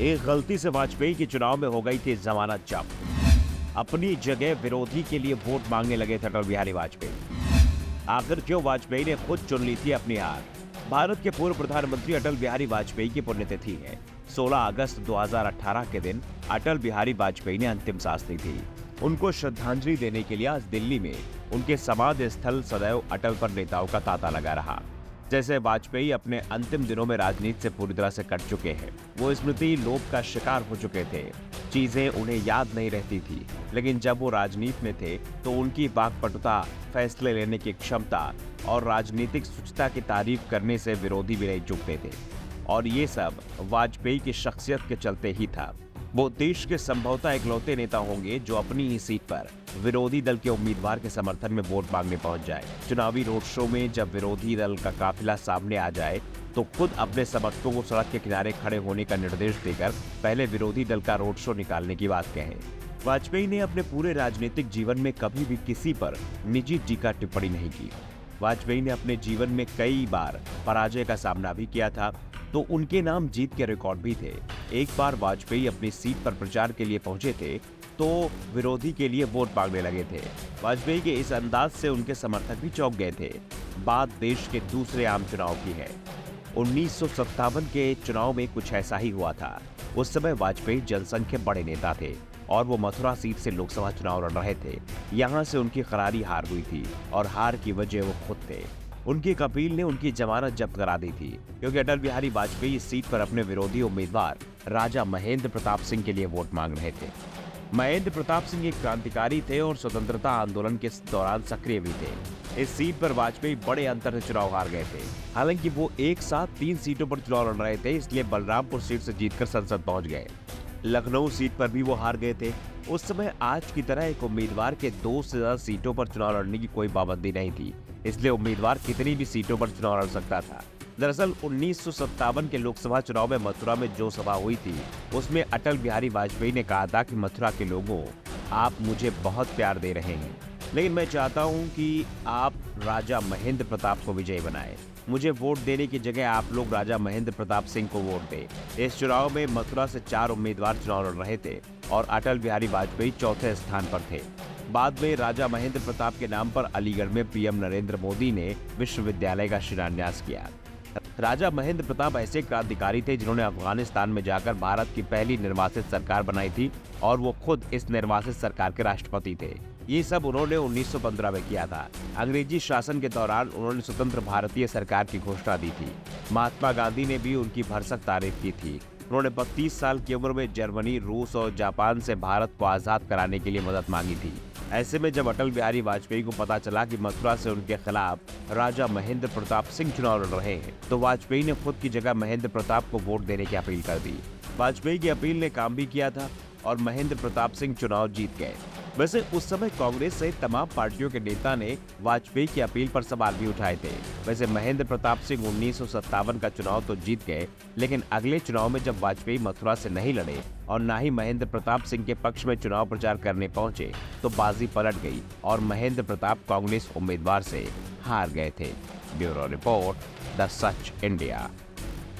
एक गलती से वाजपेयी के चुनाव में हो गई थी जमानत जब्त। अपनी जगह विरोधी के लिए वोट मांगने लगे थे अटल बिहारी वाजपेयी। आखिर क्यों वाजपेयी ने खुद चुन ली थी अपनी हार। भारत के पूर्व प्रधानमंत्री अटल बिहारी वाजपेयी की पुण्यतिथि है। 16 अगस्त 2018 के दिन अटल बिहारी वाजपेयी ने अंतिम सांस ली थी। उनको श्रद्धांजलि देने के लिए आज दिल्ली में उनके समाधि स्थल सदैव अटल पर नेताओं का तांता लगा रहा। जैसे वाजपेयी अपने अंतिम दिनों में राजनीति से पूरी तरह से कट चुके हैं। वो स्मृति लोभ का शिकार हो चुके थे। चीजें उन्हें याद नहीं रहती थी, लेकिन जब वो राजनीति में थे तो उनकी वाक्पटुता, फैसले लेने की क्षमता और राजनीतिक शुचिता की तारीफ करने से विरोधी भी नहीं चूकते थे। और ये सब वाजपेयी की शख्सियत के चलते ही था। वो देश के संभवतः इकलौते नेता होंगे जो अपनी ही सीट पर विरोधी दल के उम्मीदवार के समर्थन में वोट मांगने पहुंच जाए। चुनावी रोड शो में जब विरोधी दल का काफिला सामने आ जाए तो खुद अपने समर्थकों को सड़क के किनारे खड़े होने का निर्देश देकर पहले विरोधी दल का रोड शो निकालने की बात कहें। वाजपेयी ने अपने पूरे राजनीतिक जीवन में कभी भी किसी पर निजी टीका टिप्पणी नहीं की। वाजपेयी ने अपने जीवन में कई बार पराजय का सामना भी किया था, तो उनके नाम जीत के रिकॉर्ड भी थे। एक बार वाजपेयी अपनी सीट पर प्रचार के लिए पहुंचे थे तो विरोधी के लिए वोट मांगने लगे थे। वाजपेयी के इस अंदाज से उनके समर्थक भी चौंक गए थे। बात देश के दूसरे आम चुनाव की है। 1957 के चुनाव में कुछ ऐसा ही हुआ था। उस समय वाजपेयी जनसंघ के बड़े नेता थे और वो मथुरा सीट से लोकसभा चुनाव लड़ रहे थे। यहाँ से उनकी करारी हार हुई थी और हार की वजह वो खुद थे। उनकी कपिल ने उनकी जमानत जब्त करा दी थी क्योंकि अटल बिहारी वाजपेयी इस सीट पर अपने विरोधी उम्मीदवार राजा महेंद्र प्रताप सिंह के लिए वोट मांग रहे थे। महेंद्र प्रताप सिंह एक क्रांतिकारी थे और स्वतंत्रता आंदोलन के दौरान सक्रिय भी थे। इस सीट पर वाजपेयी बड़े अंतर से चुनाव हार गए थे। हालांकि वो एक साथ 3 सीटों पर चुनाव लड़ रहे थे, इसलिए बलरामपुर सीट से जीतकर संसद पहुंच गए। लखनऊ सीट पर भी वो हार गए थे। उस समय आज की तरह एक उम्मीदवार के 2 से ज्यादा सीटों पर चुनाव लड़ने की कोई पाबंदी नहीं थी, इसलिए उम्मीदवार कितनी भी सीटों पर चुनाव लड़ सकता था। दरअसल 1957 के लोकसभा चुनाव में मथुरा में जो सभा हुई थी उसमें अटल बिहारी वाजपेयी ने कहा था कि मथुरा के लोगों, आप मुझे बहुत प्यार दे रहे हैं, लेकिन मैं चाहता हूं कि आप राजा महेंद्र प्रताप को विजयी बनाएं। मुझे वोट देने की जगह आप लोग राजा महेंद्र प्रताप सिंह को वोट दें। इस चुनाव में मथुरा से 4 उम्मीदवार चुनाव लड़ रहे थे और अटल बिहारी वाजपेयी चौथे स्थान पर थे। बाद में राजा महेंद्र प्रताप के नाम पर अलीगढ़ में पीएम नरेंद्र मोदी ने विश्वविद्यालय का शिलान्यास किया। राजा महेंद्र प्रताप ऐसे क्रांतिकारी थे जिन्होंने अफगानिस्तान में जाकर भारत की पहली निर्वासित सरकार बनाई थी और वो खुद इस निर्वासित सरकार के राष्ट्रपति थे। ये सब उन्होंने 1915 में किया था। अंग्रेजी शासन के दौरान उन्होंने स्वतंत्र भारतीय सरकार की घोषणा दी थी। महात्मा गांधी ने भी उनकी भरसक तारीफ की थी। उन्होंने 32 साल की उम्र में जर्मनी, रूस और जापान से भारत को आजाद कराने के लिए मदद मांगी थी। ऐसे में जब अटल बिहारी वाजपेयी को पता चला कि मथुरा से उनके खिलाफ राजा महेंद्र प्रताप सिंह चुनाव लड़ रहे हैं, तो वाजपेयी ने खुद की जगह महेंद्र प्रताप को वोट देने की अपील कर दी। वाजपेयी की अपील ने काम भी किया था और महेंद्र प्रताप सिंह चुनाव जीत गए। वैसे उस समय कांग्रेस सहित तमाम पार्टियों के नेता ने वाजपेयी की अपील पर सवाल भी उठाए थे। वैसे महेंद्र प्रताप सिंह 1957 का चुनाव तो जीत गए, लेकिन अगले चुनाव में जब वाजपेयी मथुरा से नहीं लड़े और न ही महेंद्र प्रताप सिंह के पक्ष में चुनाव प्रचार करने पहुंचे तो बाजी पलट गई और महेंद्र प्रताप कांग्रेस उम्मीदवार से हार गए थे। Bureau report, the such India.